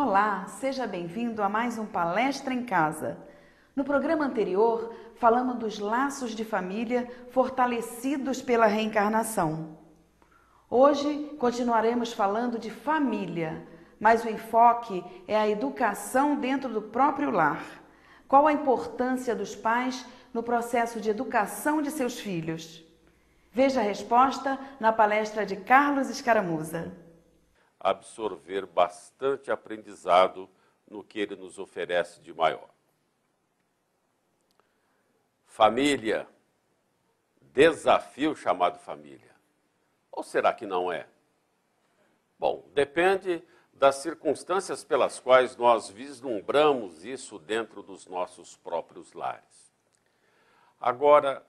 Olá, seja bem-vindo a mais um Palestra em Casa. No programa anterior, falamos dos laços de família fortalecidos pela reencarnação. Hoje, continuaremos falando de família, mas o enfoque é a educação dentro do próprio lar. Qual a importância dos pais no processo de educação de seus filhos? Veja a resposta na palestra de Carlos Escaramuza. Absorver bastante aprendizado no que ele nos oferece de maior. Família, desafio chamado família. Ou será que não é? Bom, depende das circunstâncias pelas quais nós vislumbramos isso dentro dos nossos próprios lares. Agora,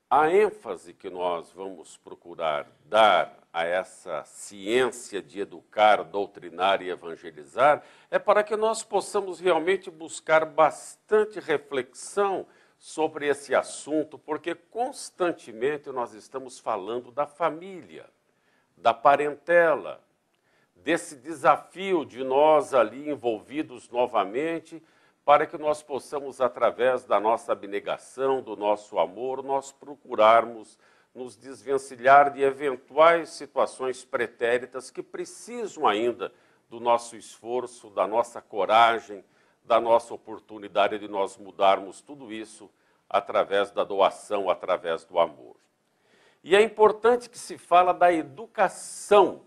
a ênfase que nós vamos procurar dar a essa ciência de educar, doutrinar e evangelizar é para que nós possamos realmente buscar bastante reflexão sobre esse assunto, porque constantemente nós estamos falando da família, da parentela, desse desafio de nós ali envolvidos novamente, para que nós possamos, através da nossa abnegação, do nosso amor, nós procurarmos nos desvencilhar de eventuais situações pretéritas que precisam ainda do nosso esforço, da nossa coragem, da nossa oportunidade de nós mudarmos tudo isso através da doação, através do amor. E é importante que se fala da educação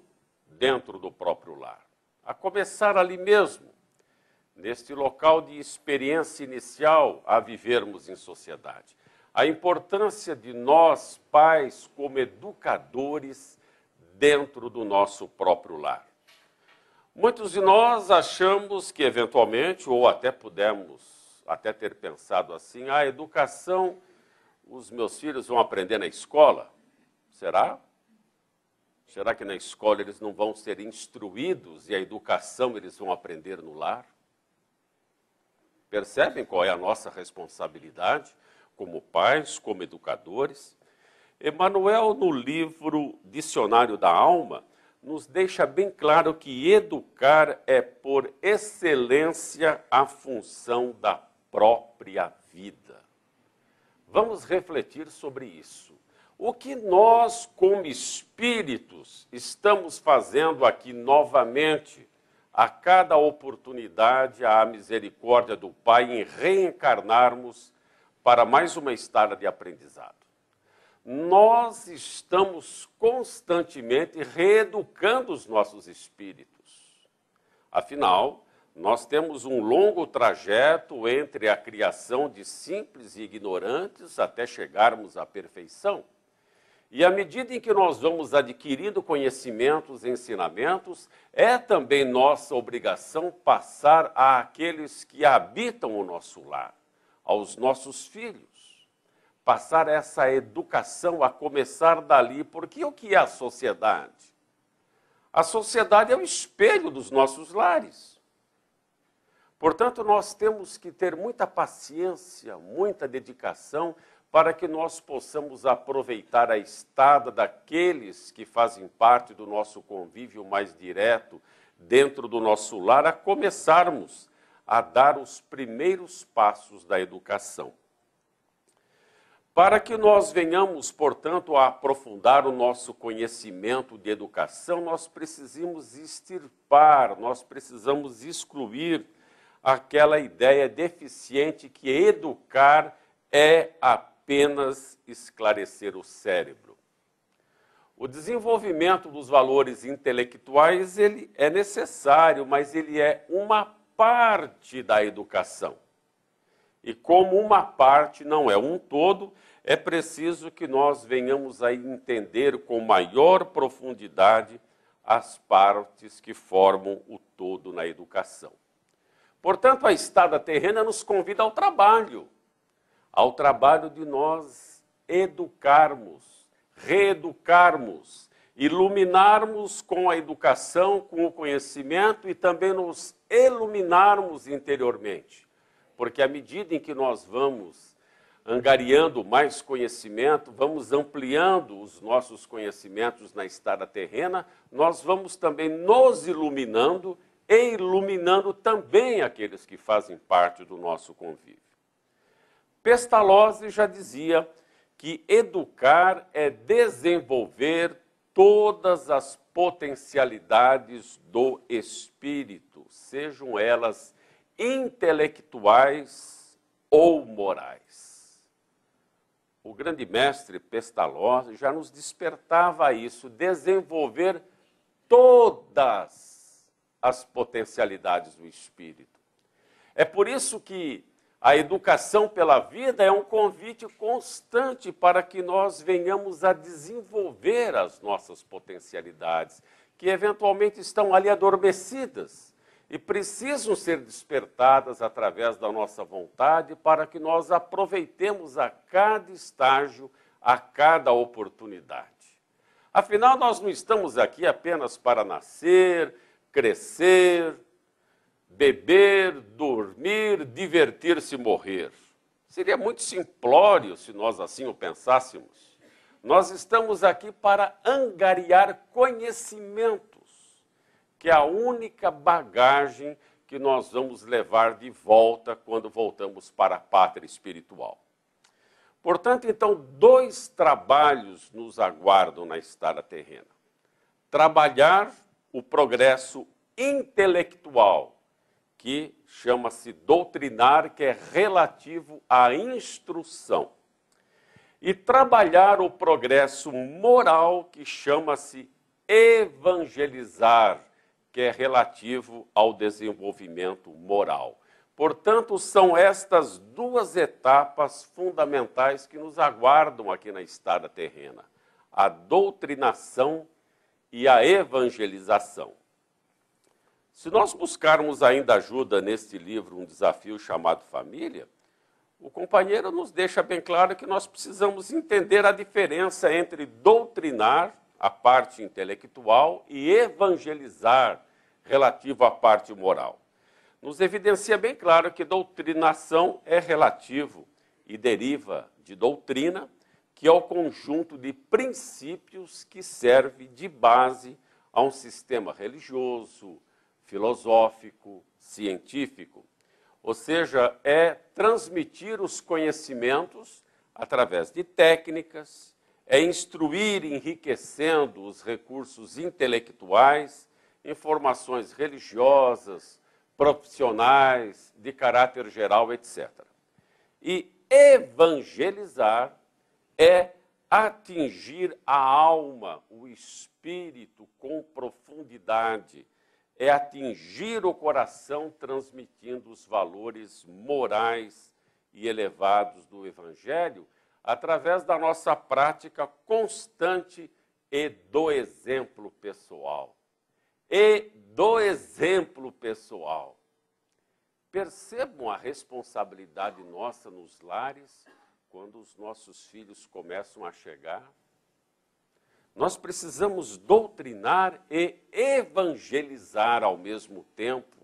dentro do próprio lar, a começar ali mesmo, neste local de experiência inicial a vivermos em sociedade. A importância de nós, pais, como educadores dentro do nosso próprio lar. Muitos de nós achamos que, eventualmente, ou até pudemos até ter pensado assim, a educação, os meus filhos vão aprender na escola? Será? Será que na escola eles não vão ser instruídos e a educação eles vão aprender no lar? Percebem qual é a nossa responsabilidade como pais, como educadores? Emmanuel, no livro Dicionário da Alma, nos deixa bem claro que educar é, por excelência, a função da própria vida. Vamos refletir sobre isso. O que nós, como espíritos, estamos fazendo aqui novamente, a cada oportunidade, à misericórdia do Pai, em reencarnarmos para mais uma estada de aprendizado. Nós estamos constantemente reeducando os nossos espíritos. Afinal, nós temos um longo trajeto entre a criação de simples e ignorantes até chegarmos à perfeição. E à medida em que nós vamos adquirindo conhecimentos e ensinamentos, é também nossa obrigação passar àqueles que habitam o nosso lar, aos nossos filhos. Passar essa educação a começar dali, porque o que é a sociedade? A sociedade é o espelho dos nossos lares. Portanto, nós temos que ter muita paciência, muita dedicação, para que nós possamos aproveitar a estada daqueles que fazem parte do nosso convívio mais direto dentro do nosso lar, a começarmos a dar os primeiros passos da educação. Para que nós venhamos, portanto, a aprofundar o nosso conhecimento de educação, nós precisamos extirpar, nós precisamos excluir aquela ideia deficiente que educar é apenas esclarecer o cérebro. O desenvolvimento dos valores intelectuais ele é necessário, mas ele é uma parte da educação. E como uma parte não é um todo, é preciso que nós venhamos a entender com maior profundidade as partes que formam o todo na educação. Portanto, a estada terrena nos convida ao trabalho de nós educarmos, reeducarmos, iluminarmos com a educação, com o conhecimento e também nos iluminarmos interiormente. Porque à medida em que nós vamos angariando mais conhecimento, vamos ampliando os nossos conhecimentos na estada terrena, nós vamos também nos iluminando e iluminando também aqueles que fazem parte do nosso convívio. Pestalozzi já dizia que educar é desenvolver todas as potencialidades do espírito, sejam elas intelectuais ou morais. O grande mestre Pestalozzi já nos despertava a isso, desenvolver todas as potencialidades do espírito. É por isso que a educação pela vida é um convite constante para que nós venhamos a desenvolver as nossas potencialidades, que eventualmente estão ali adormecidas e precisam ser despertadas através da nossa vontade para que nós aproveitemos a cada estágio, a cada oportunidade. Afinal, nós não estamos aqui apenas para nascer, crescer, beber, dormir, divertir-se e morrer. Seria muito simplório se nós assim o pensássemos. Nós estamos aqui para angariar conhecimentos, que é a única bagagem que nós vamos levar de volta quando voltamos para a pátria espiritual. Portanto, então, 2 trabalhos nos aguardam na estada terrena. Trabalhar o progresso intelectual, que chama-se doutrinar, que é relativo à instrução. E trabalhar o progresso moral, que chama-se evangelizar, que é relativo ao desenvolvimento moral. Portanto, são estas 2 etapas fundamentais que nos aguardam aqui na estada terrena: a doutrinação e a evangelização. Se nós buscarmos ainda ajuda neste livro, um desafio chamado família, o companheiro nos deixa bem claro que nós precisamos entender a diferença entre doutrinar, a parte intelectual, e evangelizar, relativo à parte moral. Nos evidencia bem claro que doutrinação é relativo e deriva de doutrina, que é o conjunto de princípios que serve de base a um sistema religioso, filosófico, científico. Ou seja, é transmitir os conhecimentos através de técnicas, é instruir enriquecendo os recursos intelectuais, informações religiosas, profissionais, de caráter geral, etc. E evangelizar é atingir a alma, o espírito com profundidade, é atingir o coração transmitindo os valores morais e elevados do Evangelho através da nossa prática constante e do exemplo pessoal. Percebam a responsabilidade nossa nos lares quando os nossos filhos começam a chegar. Nós precisamos doutrinar e evangelizar ao mesmo tempo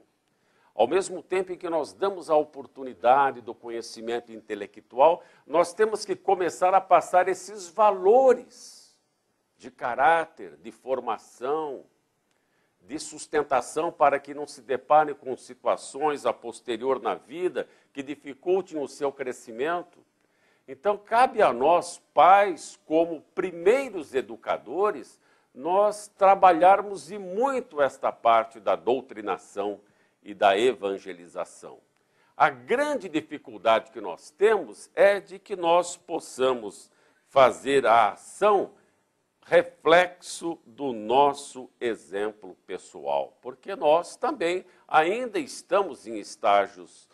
em que nós damos a oportunidade do conhecimento intelectual, nós temos que começar a passar esses valores de caráter, de formação, de sustentação, para que não se deparem com situações a posterior na vida que dificultem o seu crescimento. Então, cabe a nós, pais, como primeiros educadores, nós trabalharmos e muito esta parte da doutrinação e da evangelização. A grande dificuldade que nós temos é de que nós possamos fazer a ação reflexo do nosso exemplo pessoal, porque nós também ainda estamos em estágios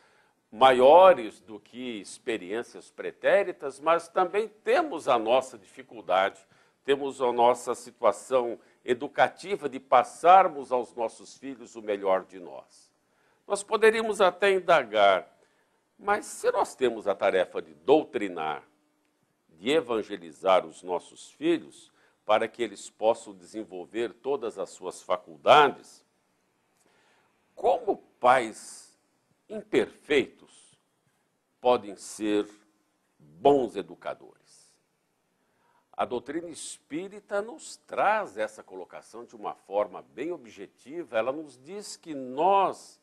maiores do que experiências pretéritas, mas também temos a nossa dificuldade, temos a nossa situação educativa de passarmos aos nossos filhos o melhor de nós. Nós poderíamos até indagar, mas se nós temos a tarefa de doutrinar, de evangelizar os nossos filhos, para que eles possam desenvolver todas as suas faculdades, como pais imperfeitos podem ser bons educadores? A doutrina espírita nos traz essa colocação de uma forma bem objetiva. Ela nos diz que nós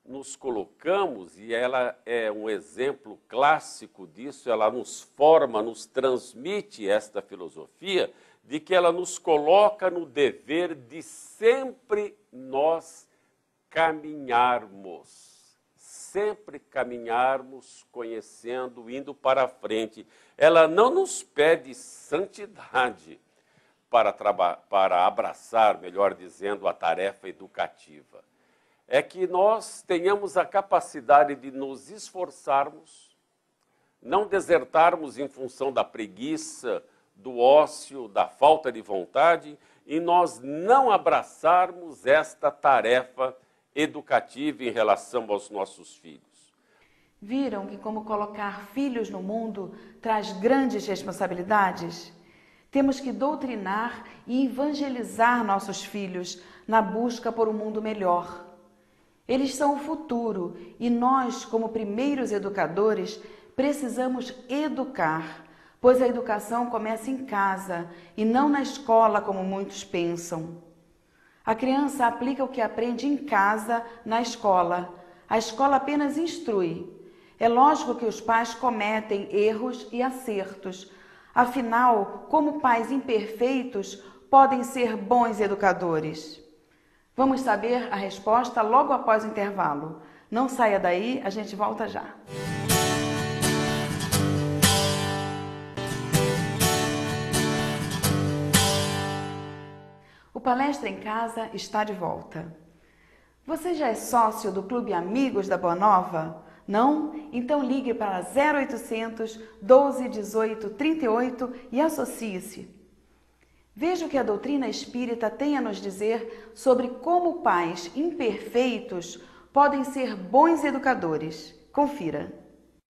nos colocamos, e ela é um exemplo clássico disso, ela nos forma, nos transmite esta filosofia, de que ela nos coloca no dever de sempre nós sempre caminharmos, conhecendo, indo para frente. Ela não nos pede santidade para abraçar, melhor dizendo, a tarefa educativa. É que nós tenhamos a capacidade de nos esforçarmos, não desertarmos em função da preguiça, do ócio, da falta de vontade, e nós não abraçarmos esta tarefa educativa em relação aos nossos filhos. Viram que como colocar filhos no mundo traz grandes responsabilidades? Temos que doutrinar e evangelizar nossos filhos na busca por um mundo melhor. Eles são o futuro e nós, como primeiros educadores, precisamos educar, pois a educação começa em casa e não na escola, como muitos pensam. A criança aplica o que aprende em casa na escola. A escola apenas instrui. É lógico que os pais cometem erros e acertos. Afinal, como pais imperfeitos, podem ser bons educadores? Vamos saber a resposta logo após o intervalo. Não saia daí, a gente volta já. O Palestra em Casa está de volta. Você já é sócio do Clube Amigos da Boa Nova? Não? Então ligue para 0800 12 18 38 e associe-se. Veja o que a doutrina espírita tem a nos dizer sobre como pais imperfeitos podem ser bons educadores. Confira.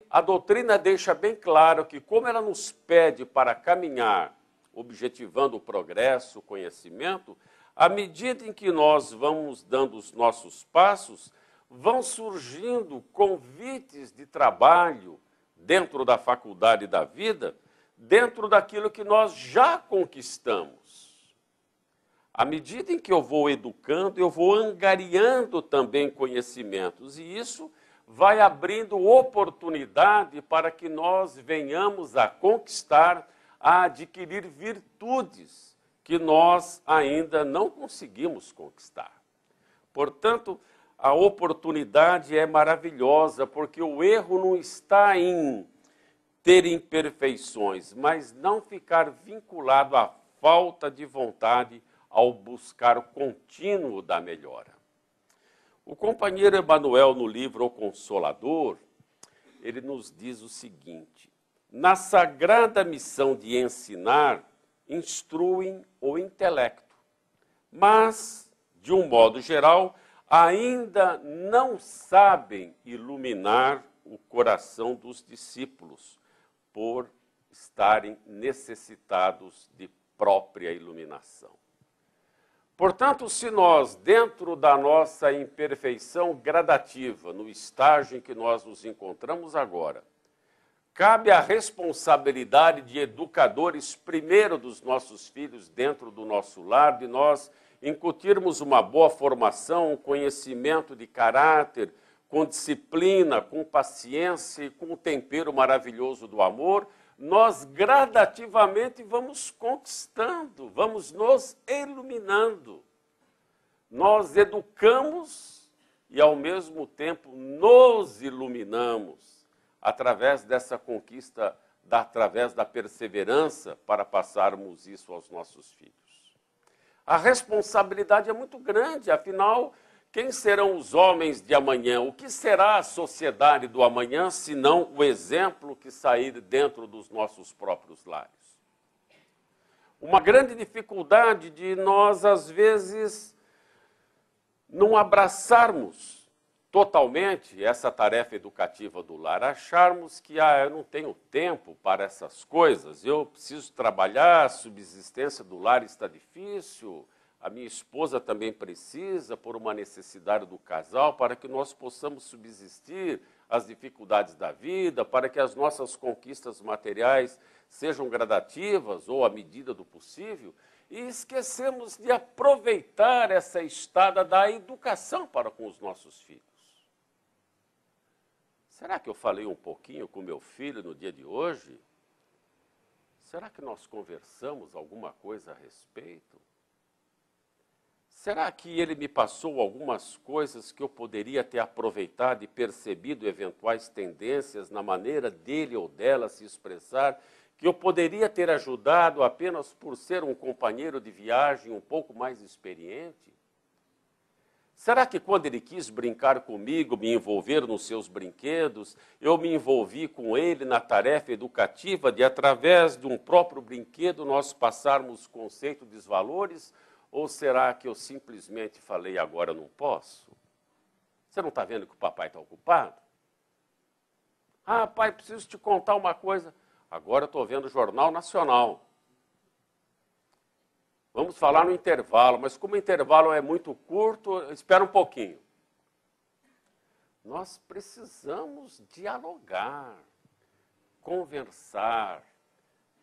A doutrina deixa bem claro que, como ela nos pede para caminhar, objetivando o progresso, o conhecimento, à medida em que nós vamos dando os nossos passos, vão surgindo convites de trabalho dentro da faculdade da vida, dentro daquilo que nós já conquistamos. À medida em que eu vou educando, eu vou angariando também conhecimentos, e isso vai abrindo oportunidade para que nós venhamos a conquistar, a adquirir virtudes que nós ainda não conseguimos conquistar. Portanto, a oportunidade é maravilhosa, porque o erro não está em ter imperfeições, mas não ficar vinculado à falta de vontade ao buscar o contínuo da melhora. O companheiro Emmanuel, no livro O Consolador, ele nos diz o seguinte: na sagrada missão de ensinar, instruem o intelecto, mas, de um modo geral, ainda não sabem iluminar o coração dos discípulos, por estarem necessitados de própria iluminação. Portanto, se nós, dentro da nossa imperfeição gradativa, no estágio em que nós nos encontramos agora, cabe a responsabilidade de educadores, primeiro dos nossos filhos dentro do nosso lar, de nós incutirmos uma boa formação, um conhecimento de caráter, com disciplina, com paciência e com o tempero maravilhoso do amor, nós gradativamente vamos conquistando, vamos nos iluminando. Nós educamos e, ao mesmo tempo, nos iluminamos através dessa conquista, através da perseverança, para passarmos isso aos nossos filhos. A responsabilidade é muito grande, afinal, quem serão os homens de amanhã? O que será a sociedade do amanhã, se não o exemplo que sair dentro dos nossos próprios lares? Uma grande dificuldade de nós, às vezes, não abraçarmos totalmente essa tarefa educativa do lar, acharmos que eu não tenho tempo para essas coisas, eu preciso trabalhar, a subsistência do lar está difícil, a minha esposa também precisa, por uma necessidade do casal, para que nós possamos subsistir às dificuldades da vida, para que as nossas conquistas materiais sejam gradativas ou à medida do possível, e esquecemos de aproveitar essa estada da educação para com os nossos filhos. Será que eu falei um pouquinho com meu filho no dia de hoje? Será que nós conversamos alguma coisa a respeito? Será que ele me passou algumas coisas que eu poderia ter aproveitado e percebido eventuais tendências na maneira dele ou dela se expressar, que eu poderia ter ajudado apenas por ser um companheiro de viagem um pouco mais experiente? Será que quando ele quis brincar comigo, me envolver nos seus brinquedos, eu me envolvi com ele na tarefa educativa de, através de um próprio brinquedo, nós passarmos o conceito dos valores? Ou será que eu simplesmente falei, agora não posso? Você não está vendo que o papai está ocupado? Ah, pai, preciso te contar uma coisa. Agora eu estou vendo o Jornal Nacional. Vamos falar no intervalo, mas como o intervalo é muito curto, espera um pouquinho. Nós precisamos dialogar, conversar,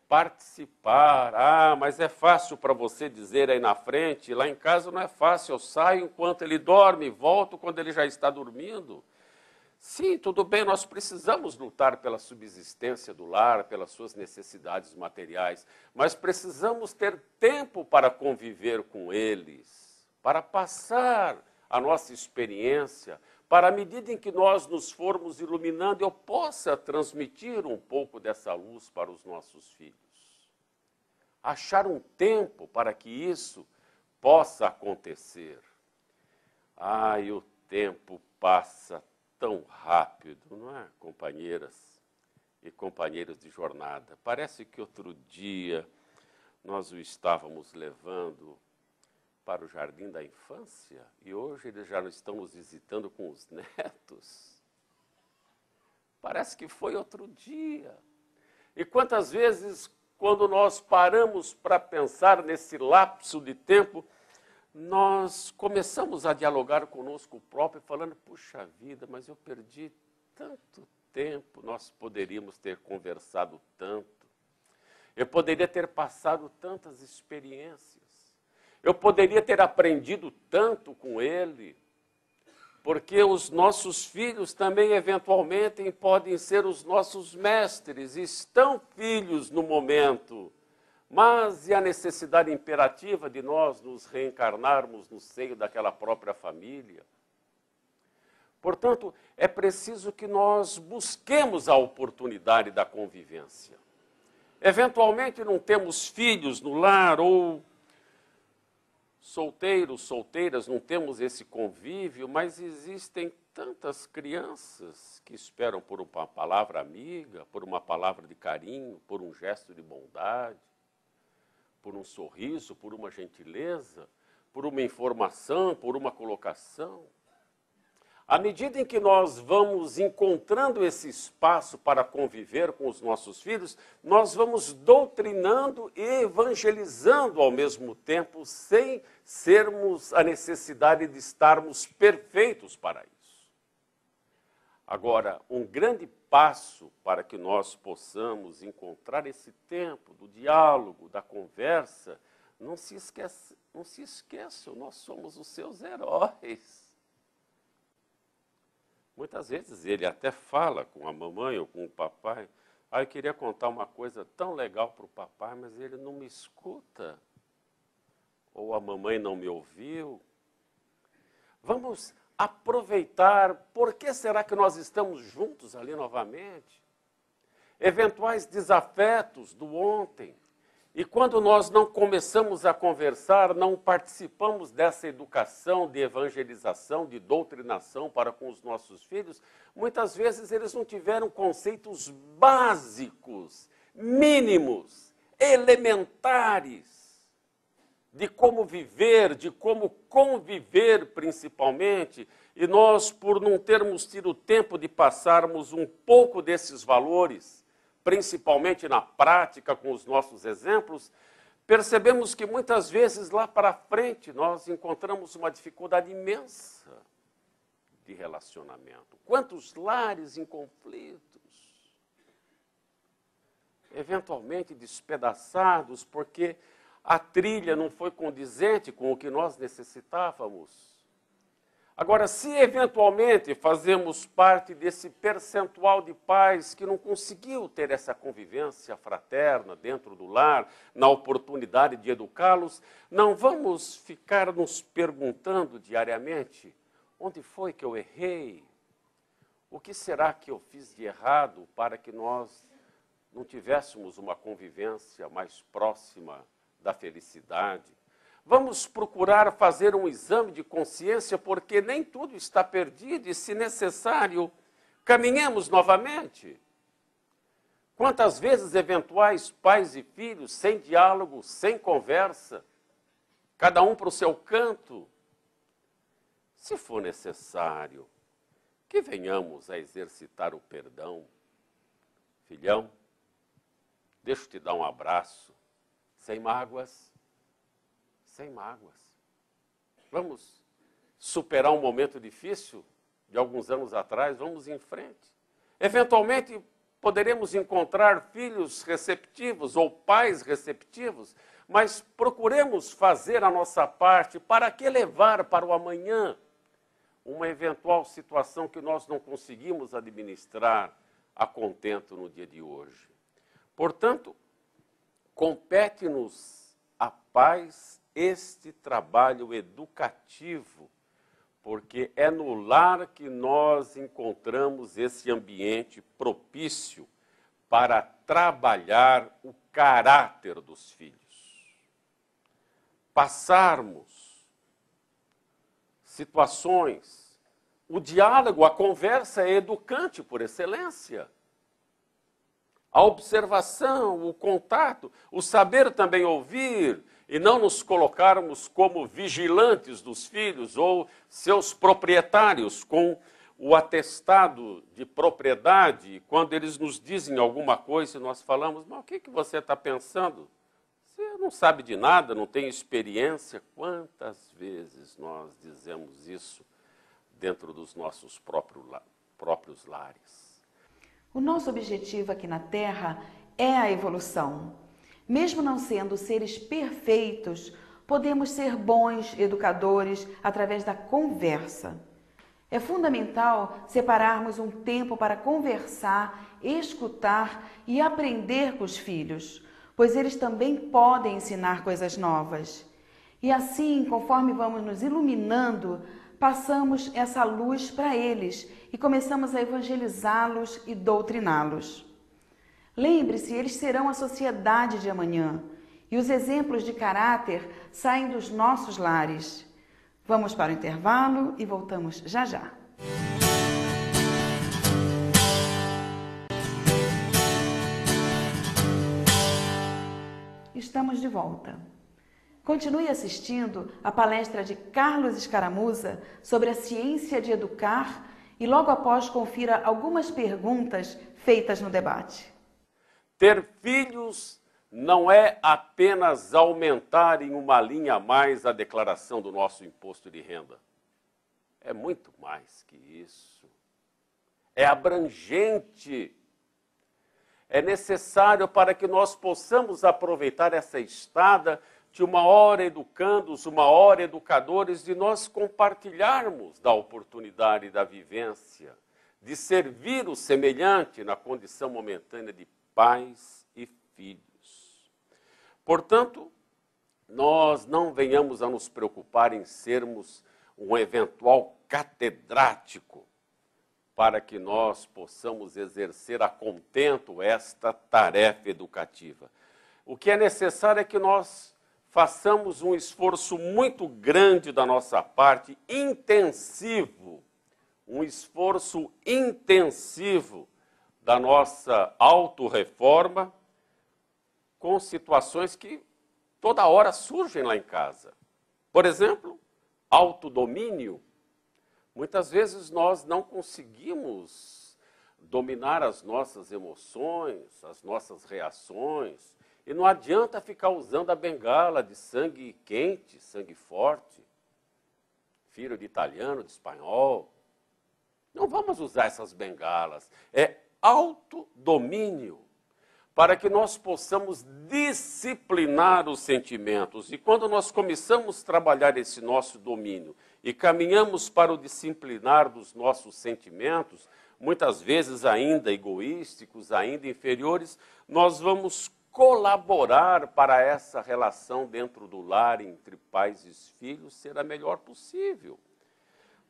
participar. Ah, mas é fácil para você dizer aí na frente, lá em casa não é fácil, eu saio enquanto ele dorme, volto quando ele já está dormindo. Sim, tudo bem, nós precisamos lutar pela subsistência do lar, pelas suas necessidades materiais, mas precisamos ter tempo para conviver com eles, para passar a nossa experiência, para, à medida em que nós nos formos iluminando, eu possa transmitir um pouco dessa luz para os nossos filhos. Achar um tempo para que isso possa acontecer. Ai, o tempo passa tão rápido, não é, companheiras e companheiros de jornada? Parece que outro dia nós o estávamos levando para o jardim da infância e hoje eles já estão nos visitando com os netos. Parece que foi outro dia. E quantas vezes, quando nós paramos para pensar nesse lapso de tempo, nós começamos a dialogar conosco próprio, falando, puxa vida, mas eu perdi tanto tempo, nós poderíamos ter conversado tanto, eu poderia ter passado tantas experiências, eu poderia ter aprendido tanto com ele, porque os nossos filhos também, eventualmente, podem ser os nossos mestres, estão filhos no momento, mas e a necessidade imperativa de nós nos reencarnarmos no seio daquela própria família? Portanto, é preciso que nós busquemos a oportunidade da convivência. Eventualmente não temos filhos no lar ou solteiros, solteiras, não temos esse convívio, mas existem tantas crianças que esperam por uma palavra amiga, por uma palavra de carinho, por um gesto de bondade, por um sorriso, por uma gentileza, por uma informação, por uma colocação. À medida em que nós vamos encontrando esse espaço para conviver com os nossos filhos, nós vamos doutrinando e evangelizando ao mesmo tempo, sem sermos a necessidade de estarmos perfeitos para isso. Agora, um grande passo para que nós possamos encontrar esse tempo do diálogo, da conversa, não se esqueçam, nós somos os seus heróis. Muitas vezes ele até fala com a mamãe ou com o papai, eu queria contar uma coisa tão legal para o papai, mas ele não me escuta. Ou a mamãe não me ouviu. Vamos aproveitar, por que será que nós estamos juntos ali novamente? Eventuais desafetos do ontem. E quando nós não começamos a conversar, não participamos dessa educação, de evangelização, de doutrinação para com os nossos filhos, muitas vezes eles não tiveram conceitos básicos, mínimos, elementares, de como viver, de como conviver principalmente, e nós, por não termos tido tempo de passarmos um pouco desses valores, principalmente na prática com os nossos exemplos, percebemos que muitas vezes lá para frente nós encontramos uma dificuldade imensa de relacionamento. Quantos lares em conflitos? eventualmente despedaçados, porque a trilha não foi condizente com o que nós necessitávamos. Agora, se eventualmente fazemos parte desse percentual de pais que não conseguiu ter essa convivência fraterna dentro do lar, na oportunidade de educá-los, não vamos ficar nos perguntando diariamente: onde foi que eu errei? O que será que eu fiz de errado para que nós não tivéssemos uma convivência mais próxima da felicidade? Vamos procurar fazer um exame de consciência, porque nem tudo está perdido e, se necessário, caminhemos novamente. Quantas vezes eventuais pais e filhos, sem diálogo, sem conversa, cada um para o seu canto? Se for necessário, que venhamos a exercitar o perdão. Filhão, deixa eu te dar um abraço, sem mágoas. Sem mágoas. Vamos superar um momento difícil de alguns anos atrás, vamos em frente. Eventualmente, poderemos encontrar filhos receptivos ou pais receptivos, mas procuremos fazer a nossa parte para que levar para o amanhã uma eventual situação que nós não conseguimos administrar a contento no dia de hoje. Portanto, compete-nos a paz este trabalho educativo, porque é no lar que nós encontramos esse ambiente propício para trabalhar o caráter dos filhos. Passarmos situações, o diálogo, a conversa é educante por excelência. A observação, o contato, o saber também ouvir, e não nos colocarmos como vigilantes dos filhos ou seus proprietários com o atestado de propriedade. Quando eles nos dizem alguma coisa, nós falamos: mas o que você está pensando? Você não sabe de nada, não tem experiência. Quantas vezes nós dizemos isso dentro dos nossos próprios lares? O nosso objetivo aqui na Terra é a evolução. Mesmo não sendo seres perfeitos, podemos ser bons educadores através da conversa. É fundamental separarmos um tempo para conversar, escutar e aprender com os filhos, pois eles também podem ensinar coisas novas. E assim, conforme vamos nos iluminando, passamos essa luz para eles e começamos a evangelizá-los e doutriná-los. Lembre-se, eles serão a sociedade de amanhã e os exemplos de caráter saem dos nossos lares. Vamos para o intervalo e voltamos já já. Estamos de volta. Continue assistindo a palestra de Carlos Escaramuza sobre a ciência de educar e logo após confira algumas perguntas feitas no debate. Ter filhos não é apenas aumentar em uma linha a mais a declaração do nosso imposto de renda. É muito mais que isso. É abrangente. É necessário para que nós possamos aproveitar essa estada de uma hora educandos, uma hora educadores, de nós compartilharmos da oportunidade da vivência, de servir o semelhante na condição momentânea de pais e filhos. Portanto, nós não venhamos a nos preocupar em sermos um eventual catedrático para que nós possamos exercer a contento esta tarefa educativa. O que é necessário é que nós façamos um esforço muito grande da nossa parte, intensivo, um esforço intensivo da nossa autorreforma, com situações que toda hora surgem lá em casa. Por exemplo, autodomínio. Muitas vezes nós não conseguimos dominar as nossas emoções, as nossas reações, e não adianta ficar usando a bengala de sangue quente, sangue forte, filho de italiano, de espanhol. Não vamos usar essas bengalas. É autodomínio. para que nós possamos disciplinar os sentimentos. E quando nós começamos a trabalhar esse nosso domínio e caminhamos para o disciplinar dos nossos sentimentos, muitas vezes ainda egoísticos, ainda inferiores, nós vamos colaborar para essa relação dentro do lar, entre pais e filhos, ser a melhor possível,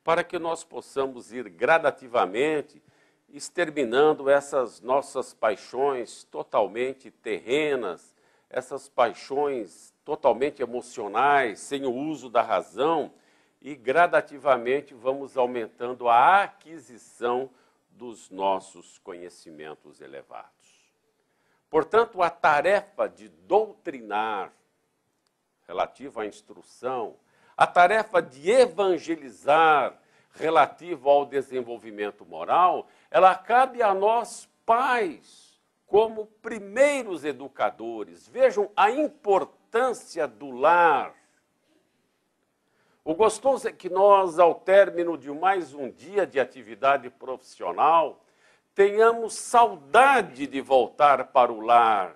para que nós possamos ir gradativamente exterminando essas nossas paixões totalmente terrenas, essas paixões totalmente emocionais, sem o uso da razão, e gradativamente vamos aumentando a aquisição dos nossos conhecimentos elevados. Portanto, a tarefa de doutrinar, relativa à instrução, a tarefa de evangelizar, relativo ao desenvolvimento moral, ela cabe a nós, pais, como primeiros educadores. Vejam a importância do lar. O gostoso é que nós, ao término de mais um dia de atividade profissional, tenhamos saudade de voltar para o lar.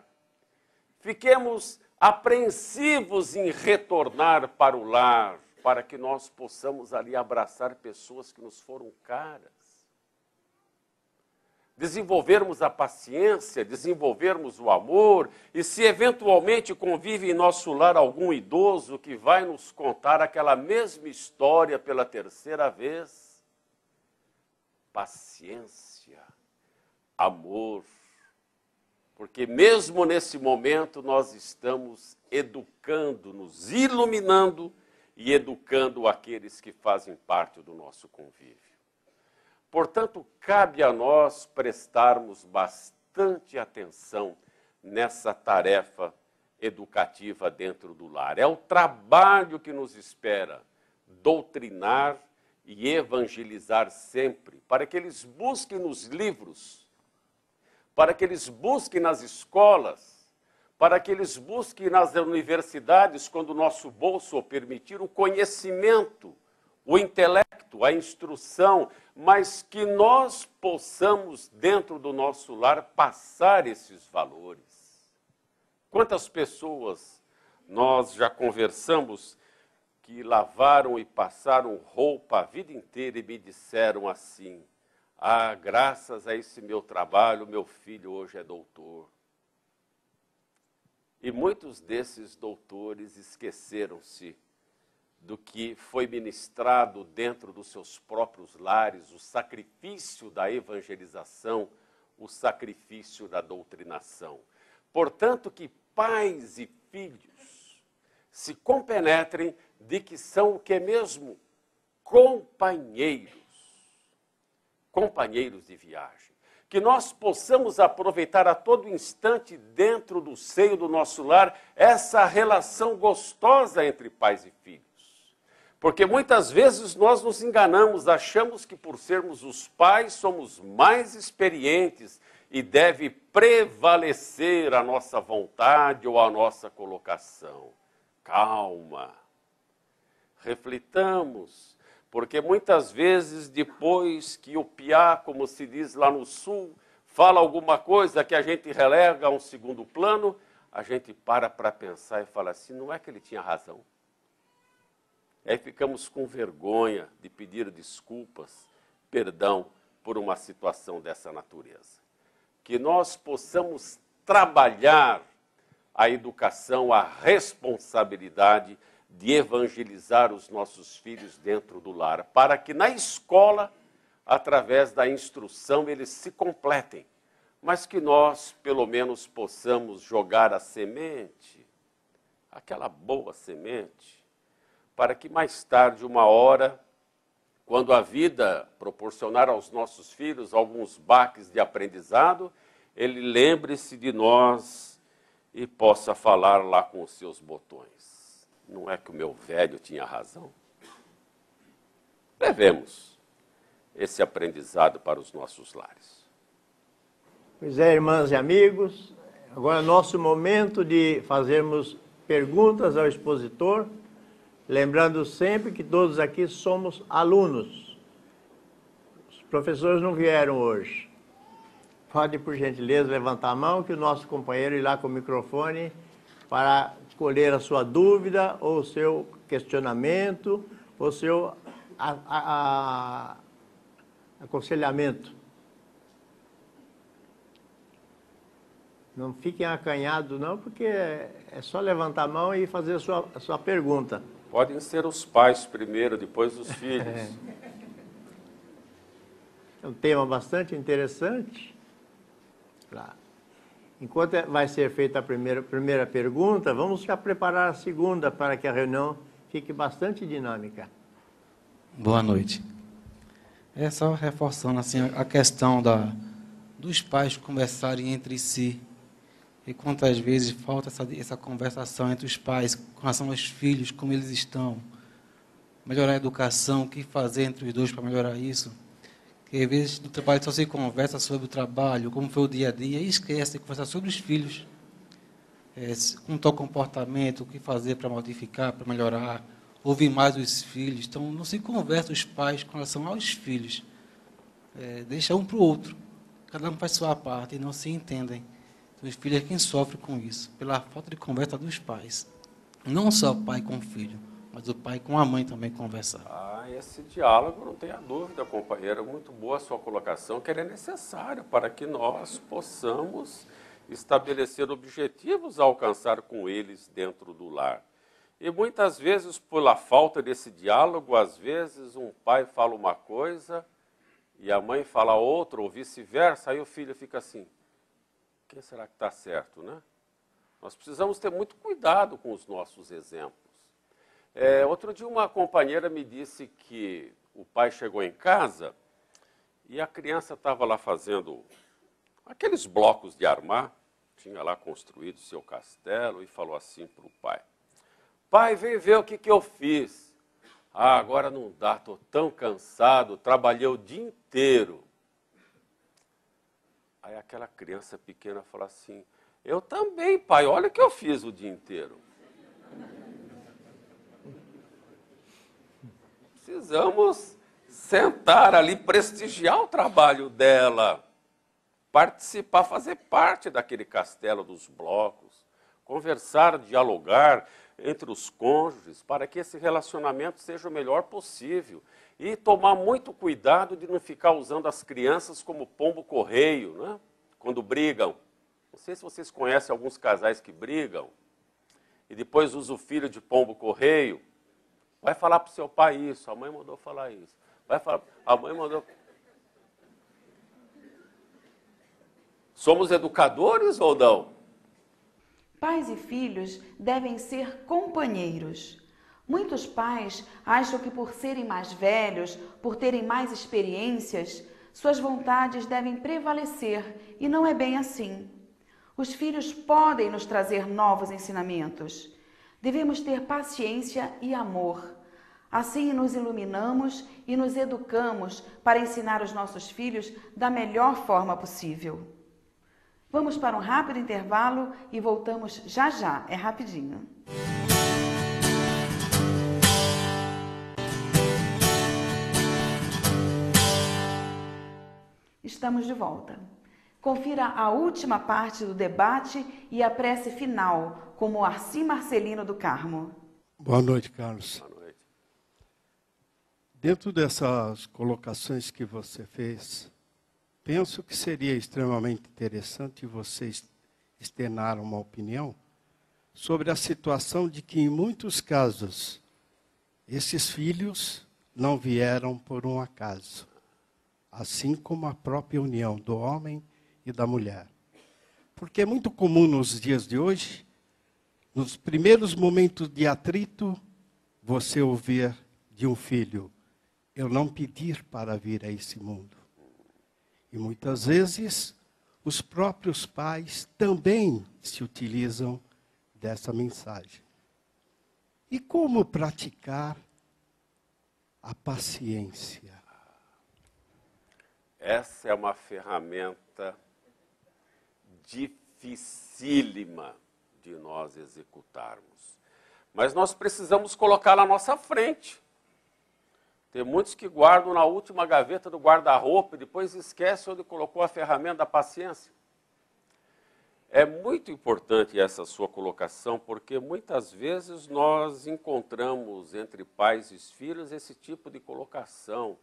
Fiquemos apreensivos em retornar para o lar, para que nós possamos ali abraçar pessoas que nos foram caras. Desenvolvermos a paciência, desenvolvermos o amor, e se eventualmente convive em nosso lar algum idoso que vai nos contar aquela mesma história pela terceira vez, paciência, amor, porque mesmo nesse momento nós estamos educando, nos iluminando e educando aqueles que fazem parte do nosso convívio. Portanto, cabe a nós prestarmos bastante atenção nessa tarefa educativa dentro do lar. É o trabalho que nos espera, doutrinar e evangelizar sempre, para que eles busquem nos livros, para que eles busquem nas escolas, para que eles busquem nas universidades, quando o nosso bolso o permitir, o conhecimento, o intelecto, a instrução, mas que nós possamos, dentro do nosso lar, passar esses valores. Quantas pessoas nós já conversamos que lavaram e passaram roupa a vida inteira e me disseram assim: ah, graças a esse meu trabalho, meu filho hoje é doutor. E muitos desses doutores esqueceram-se do que foi ministrado dentro dos seus próprios lares, o sacrifício da evangelização, o sacrifício da doutrinação. Portanto, que pais e filhos se compenetrem de que são o que mesmo? Companheiros de viagem. Que nós possamos aproveitar a todo instante dentro do seio do nosso lar essa relação gostosa entre pais e filhos. Porque muitas vezes nós nos enganamos, achamos que por sermos os pais somos mais experientes e deve prevalecer a nossa vontade ou a nossa colocação. Calma, reflitamos, porque muitas vezes depois que o piá, como se diz lá no sul, fala alguma coisa que a gente relega a um segundo plano, a gente para pensar e fala assim, não é que ele tinha razão? Aí ficamos com vergonha de pedir desculpas, perdão, por uma situação dessa natureza. Que nós possamos trabalhar a educação, a responsabilidade de evangelizar os nossos filhos dentro do lar, para que na escola, através da instrução, eles se completem, mas que nós, pelo menos, possamos jogar a semente, aquela boa semente, para que mais tarde, uma hora, quando a vida proporcionar aos nossos filhos alguns baques de aprendizado, ele lembre-se de nós e possa falar lá com os seus botões. Não é que o meu velho tinha razão? Levemos esse aprendizado para os nossos lares. Pois é, irmãs e amigos, agora é nosso momento de fazermos perguntas ao expositor, lembrando sempre que todos aqui somos alunos. Os professores não vieram hoje. Pode, por gentileza, levantar a mão que o nosso companheiro irá com o microfone para escolher a sua dúvida ou o seu questionamento ou o seu aconselhamento. Não fiquem acanhados não, porque é só levantar a mão e fazer a sua pergunta. Podem ser os pais primeiro, depois os filhos. É um tema bastante interessante. Enquanto vai ser feita a primeira pergunta, vamos já preparar a segunda para que a reunião fique bastante dinâmica. Boa noite. É só reforçando assim, a questão dos pais conversarem entre si. E quantas vezes falta essa conversação entre os pais com relação aos filhos, como eles estão. Melhorar a educação, o que fazer entre os dois para melhorar isso. Porque às vezes no trabalho só se conversa sobre o trabalho, como foi o dia a dia, e esquece de conversar sobre os filhos. Como está o comportamento, o que fazer para modificar, para melhorar, ouvir mais os filhos. Então, não se conversa os pais com relação aos filhos. Deixa um para o outro. Cada um faz sua parte e não se entendem. Então, os filhos é quem sofre com isso, pela falta de conversa dos pais. Não só o pai com o filho, mas o pai com a mãe também conversar. Esse diálogo, não tenha dúvida, companheiro, muito boa a sua colocação, que ele é necessário para que nós possamos estabelecer objetivos a alcançar com eles dentro do lar. E muitas vezes, pela falta desse diálogo, às vezes um pai fala uma coisa e a mãe fala outra, ou vice-versa, aí o filho fica assim, quem será que está certo, né? Nós precisamos ter muito cuidado com os nossos exemplos. Outro dia uma companheira me disse que o pai chegou em casa e a criança estava lá fazendo aqueles blocos de armar, tinha lá construído seu castelo e falou assim para o pai, pai, vem ver o que eu fiz. Agora não dá, estou tão cansado, trabalhei o dia inteiro. Aí aquela criança pequena falou assim, eu também, pai, olha o que eu fiz o dia inteiro. Precisamos sentar ali, prestigiar o trabalho dela, participar, fazer parte daquele castelo dos blocos, conversar, dialogar entre os cônjuges para que esse relacionamento seja o melhor possível e tomar muito cuidado de não ficar usando as crianças como pombo-correio, né? Quando brigam. Não sei se vocês conhecem alguns casais que brigam e depois usam o filho de pombo-correio. Vai falar para o seu pai isso, a mãe mandou falar isso. Vai falar, a mãe mandou... Somos educadores ou não? Pais e filhos devem ser companheiros. Muitos pais acham que por serem mais velhos, por terem mais experiências, suas vontades devem prevalecer, e não é bem assim. Os filhos podem nos trazer novos ensinamentos. Devemos ter paciência e amor. Assim nos iluminamos e nos educamos para ensinar os nossos filhos da melhor forma possível. Vamos para um rápido intervalo e voltamos já já, é rapidinho. Estamos de volta. Confira a última parte do debate e a prece final com Moacir Marcelino do Carmo. Boa noite, Carlos. Boa noite. Dentro dessas colocações que você fez, penso que seria extremamente interessante vocês externar uma opinião sobre a situação de que, em muitos casos, esses filhos não vieram por um acaso, assim como a própria união do homem e da mulher. Porque é muito comum nos dias de hoje, nos primeiros momentos de atrito, você ouvir de um filho, eu não pedi para vir a esse mundo. E muitas vezes, os próprios pais também se utilizam dessa mensagem. E como praticar a paciência? Essa é uma ferramenta dificílima de nós executarmos. Mas nós precisamos colocá-la à nossa frente. Tem muitos que guardam na última gaveta do guarda-roupa e depois esquecem onde colocou a ferramenta da paciência. É muito importante essa sua colocação, porque muitas vezes nós encontramos entre pais e filhos esse tipo de colocação.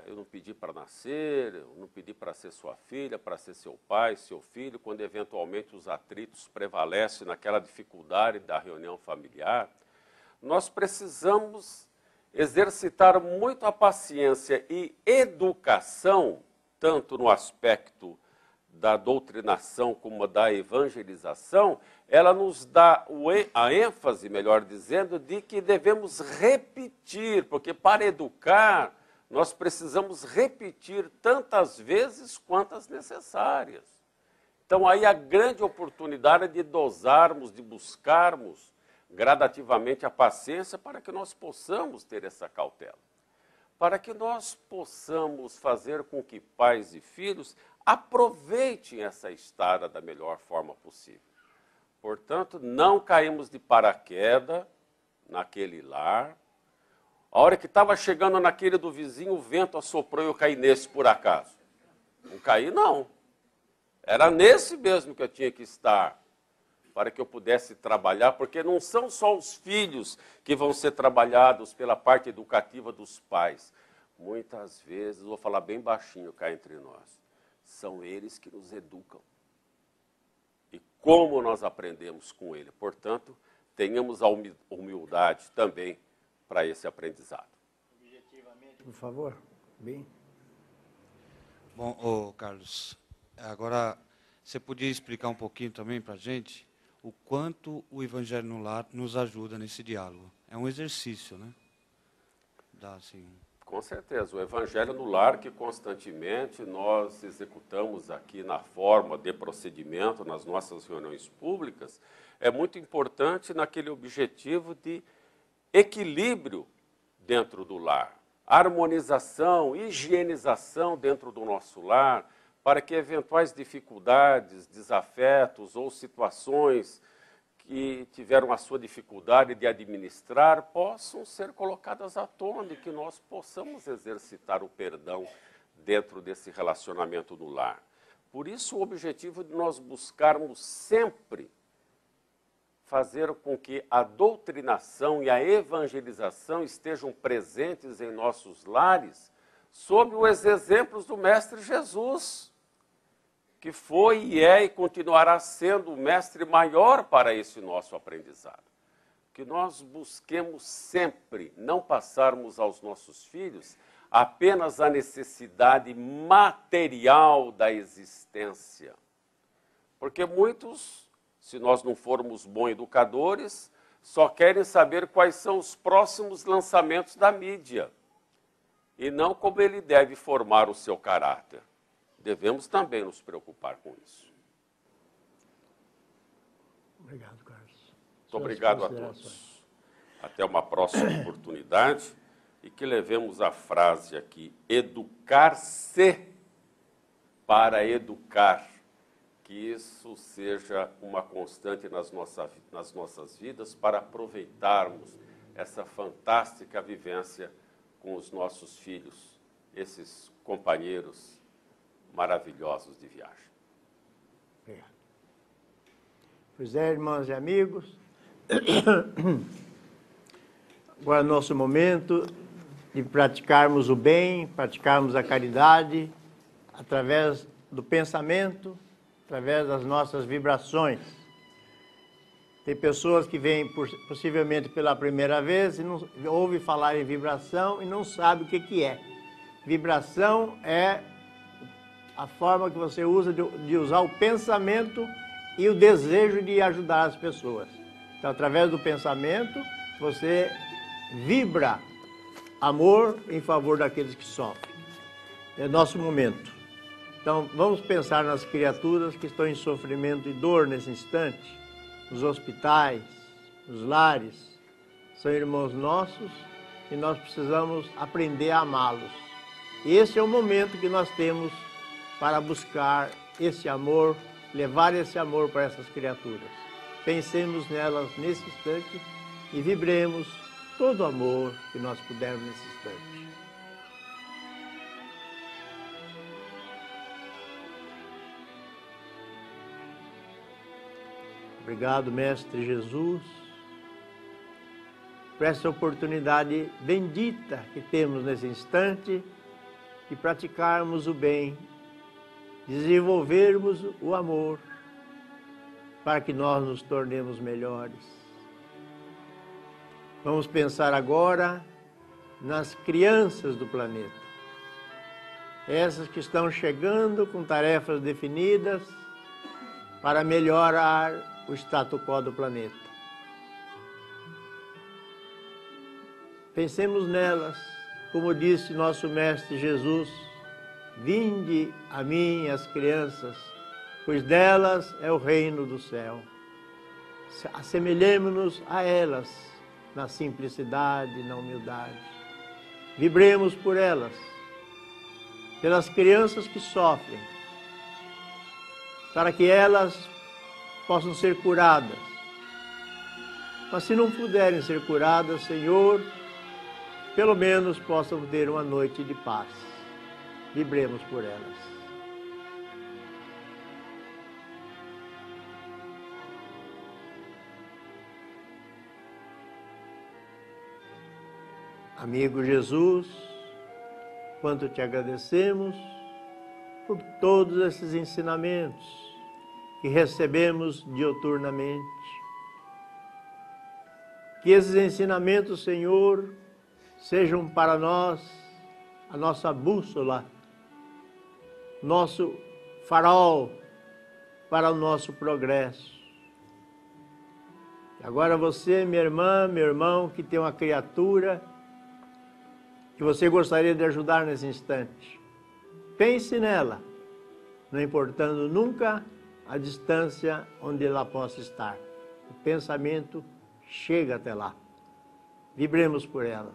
Eu não pedi para nascer, eu não pedi para ser sua filha, para ser seu pai, seu filho, quando eventualmente os atritos prevalecem naquela dificuldade da reunião familiar. Nós precisamos exercitar muito a paciência e educação, tanto no aspecto da doutrinação como da evangelização, ela nos dá a ênfase, melhor dizendo, de que devemos repetir, porque para educar nós precisamos repetir tantas vezes quantas necessárias. Então aí a grande oportunidade de dosarmos, de buscarmos gradativamente a paciência para que nós possamos ter essa cautela. Para que nós possamos fazer com que pais e filhos aproveitem essa estada da melhor forma possível. Portanto, não caímos de paraquedas naquele lar. A hora que estava chegando naquele do vizinho, o vento assoprou e eu caí nesse por acaso. Não caí, não. Era nesse mesmo que eu tinha que estar, para que eu pudesse trabalhar, porque não são só os filhos que vão ser trabalhados pela parte educativa dos pais. Muitas vezes, vou falar bem baixinho cá entre nós, são eles que nos educam. E como nós aprendemos com ele. Portanto, tenhamos a humildade também para esse aprendizado. Objetivamente, por favor. Bem. Bom, Carlos, agora você podia explicar um pouquinho também para a gente o quanto o Evangelho no Lar nos ajuda nesse diálogo. É um exercício, né? Dá, assim... Com certeza. O Evangelho no Lar, que constantemente nós executamos aqui na forma de procedimento, nas nossas reuniões públicas, é muito importante naquele objetivo de equilíbrio dentro do lar, harmonização, higienização dentro do nosso lar, para que eventuais dificuldades, desafetos ou situações que tiveram a sua dificuldade de administrar possam ser colocadas à tona e que nós possamos exercitar o perdão dentro desse relacionamento no lar. Por isso, o objetivo de nós buscarmos sempre fazer com que a doutrinação e a evangelização estejam presentes em nossos lares sob os exemplos do Mestre Jesus, que foi e é e continuará sendo o mestre maior para esse nosso aprendizado. Que nós busquemos sempre não passarmos aos nossos filhos apenas a necessidade material da existência. Porque muitos, se nós não formos bons educadores, só querem saber quais são os próximos lançamentos da mídia e não como ele deve formar o seu caráter. Devemos também nos preocupar com isso. Obrigado, Carlos. Muito obrigado a todos. Até uma próxima oportunidade e que levemos a frase aqui, educar-se para educar. Que isso seja uma constante nas nossas vidas para aproveitarmos essa fantástica vivência com os nossos filhos, esses companheiros maravilhosos de viagem. Obrigado. Pois é, irmãos e amigos, agora é nosso momento de praticarmos o bem, praticarmos a caridade, através do pensamento, através das nossas vibrações. Tem pessoas que vêm possivelmente pela primeira vez e não ouvem falar em vibração e não sabem o que é. Vibração é a forma que você usa de usar o pensamento e o desejo de ajudar as pessoas. Então, através do pensamento, você vibra amor em favor daqueles que sofrem. É nosso momento. Então, vamos pensar nas criaturas que estão em sofrimento e dor nesse instante, nos hospitais, nos lares. São irmãos nossos e nós precisamos aprender a amá-los. Esse é o momento que nós temos para buscar esse amor, levar esse amor para essas criaturas. Pensemos nelas nesse instante e vibremos todo o amor que nós pudermos nesse instante. Obrigado, Mestre Jesus, por essa oportunidade bendita que temos nesse instante de praticarmos o bem, desenvolvermos o amor, para que nós nos tornemos melhores. Vamos pensar agora nas crianças do planeta, essas que estão chegando com tarefas definidas para melhorar o status quo do planeta. Pensemos nelas, como disse nosso Mestre Jesus: vinde a mim as crianças, pois delas é o reino do céu. Assemelhemo-nos a elas na simplicidade, na humildade. Vibremos por elas, pelas crianças que sofrem, para que elas possam ser curadas. Mas se não puderem ser curadas, Senhor, pelo menos possam ter uma noite de paz. Vibremos por elas. Amigo Jesus, quanto te agradecemos por todos esses ensinamentos que recebemos diuturnamente. Que esses ensinamentos, Senhor, sejam para nós a nossa bússola, nosso farol para o nosso progresso. E agora você, minha irmã, meu irmão, que tem uma criatura que você gostaria de ajudar nesse instante, pense nela, não importando nunca a distância onde ela possa estar. O pensamento chega até lá. Vibremos por elas.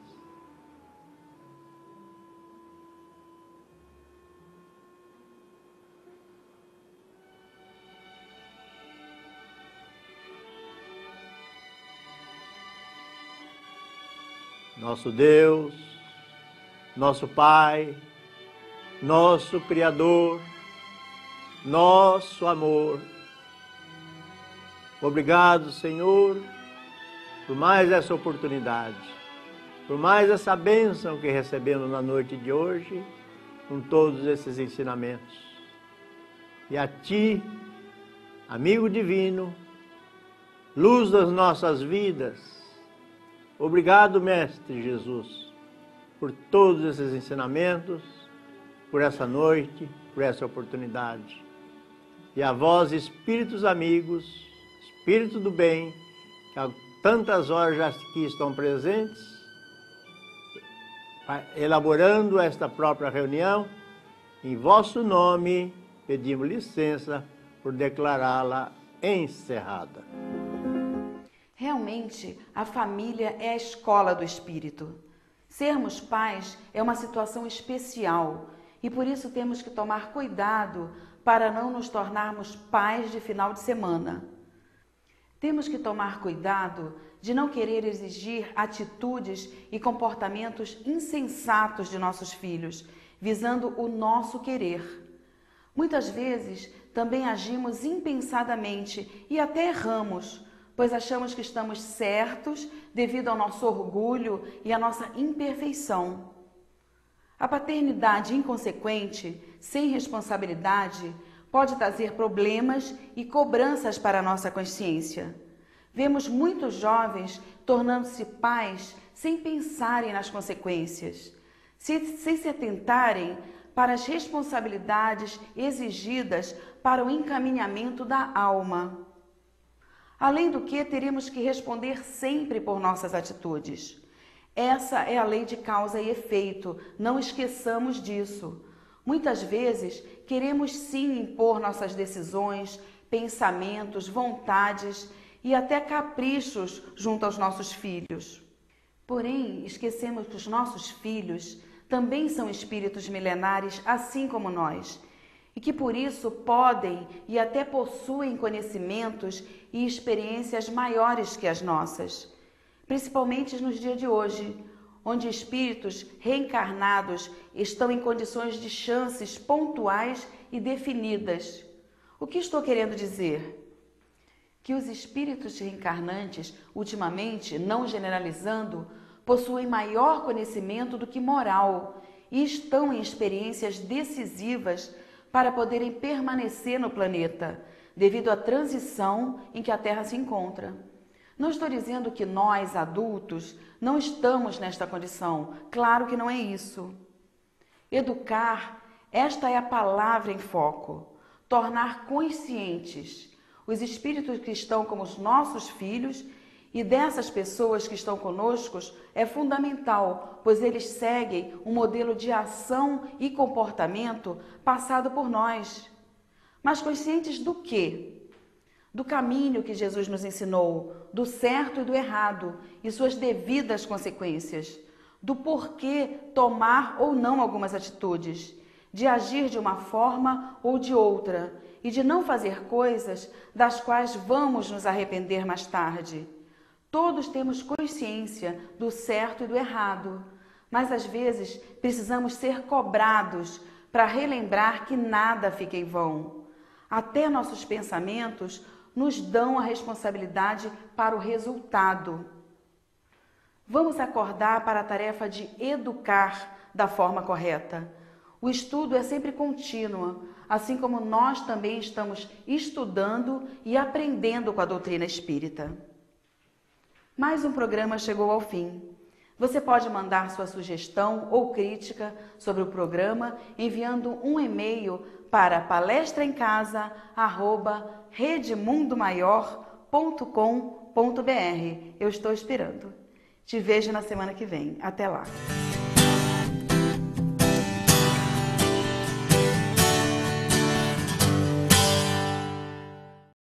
Nosso Deus, nosso Pai, nosso Criador, nosso amor. Obrigado, Senhor, por mais essa oportunidade, por mais essa bênção que recebemos na noite de hoje, com todos esses ensinamentos. E a Ti, amigo divino, luz das nossas vidas, obrigado, Mestre Jesus, por todos esses ensinamentos, por essa noite, por essa oportunidade. E a vós, espíritos amigos, espírito do bem, que há tantas horas já aqui estão presentes, elaborando esta própria reunião, em vosso nome, pedimos licença por declará-la encerrada. Realmente, a família é a escola do espírito. Sermos pais é uma situação especial e por isso temos que tomar cuidado para não nos tornarmos pais de final de semana. Temos que tomar cuidado de não querer exigir atitudes e comportamentos insensatos de nossos filhos, visando o nosso querer. Muitas vezes também agimos impensadamente e até erramos, pois achamos que estamos certos devido ao nosso orgulho e à nossa imperfeição. A paternidade inconsequente, sem responsabilidade, pode trazer problemas e cobranças para a nossa consciência. Vemos muitos jovens tornando-se pais sem pensarem nas consequências, sem se atentarem para as responsabilidades exigidas para o encaminhamento da alma. Além do que, teremos que responder sempre por nossas atitudes. Essa é a lei de causa e efeito, não esqueçamos disso. Muitas vezes, queremos sim impor nossas decisões, pensamentos, vontades e até caprichos junto aos nossos filhos. Porém, esquecemos que os nossos filhos também são espíritos milenares, assim como nós, e que por isso podem e até possuem conhecimentos e experiências maiores que as nossas. principalmente nos dias de hoje, onde espíritos reencarnados estão em condições de chances pontuais e definidas. O que estou querendo dizer? Que os espíritos reencarnantes, ultimamente, não generalizando, possuem maior conhecimento do que moral e estão em experiências decisivas para poderem permanecer no planeta, devido à transição em que a Terra se encontra. Não estou dizendo que nós, adultos, não estamos nesta condição. Claro que não é isso. Educar, esta é a palavra em foco. Tornar conscientes os espíritos que estão como os nossos filhos e dessas pessoas que estão conosco é fundamental, pois eles seguem um modelo de ação e comportamento passado por nós. Mas conscientes do quê? Do caminho que Jesus nos ensinou, do certo e do errado e suas devidas consequências, do porquê tomar ou não algumas atitudes, de agir de uma forma ou de outra e de não fazer coisas das quais vamos nos arrepender mais tarde. Todos temos consciência do certo e do errado, mas às vezes precisamos ser cobrados para relembrar que nada fica em vão. Até nossos pensamentos nos dão a responsabilidade para o resultado. Vamos acordar para a tarefa de educar da forma correta. O estudo é sempre contínuo, assim como nós também estamos estudando e aprendendo com a doutrina espírita. Mais um programa chegou ao fim. Você pode mandar sua sugestão ou crítica sobre o programa enviando um e-mail para palestraemcasa@redemundomaior.com.br. Eu estou esperando. Te vejo na semana que vem. Até lá.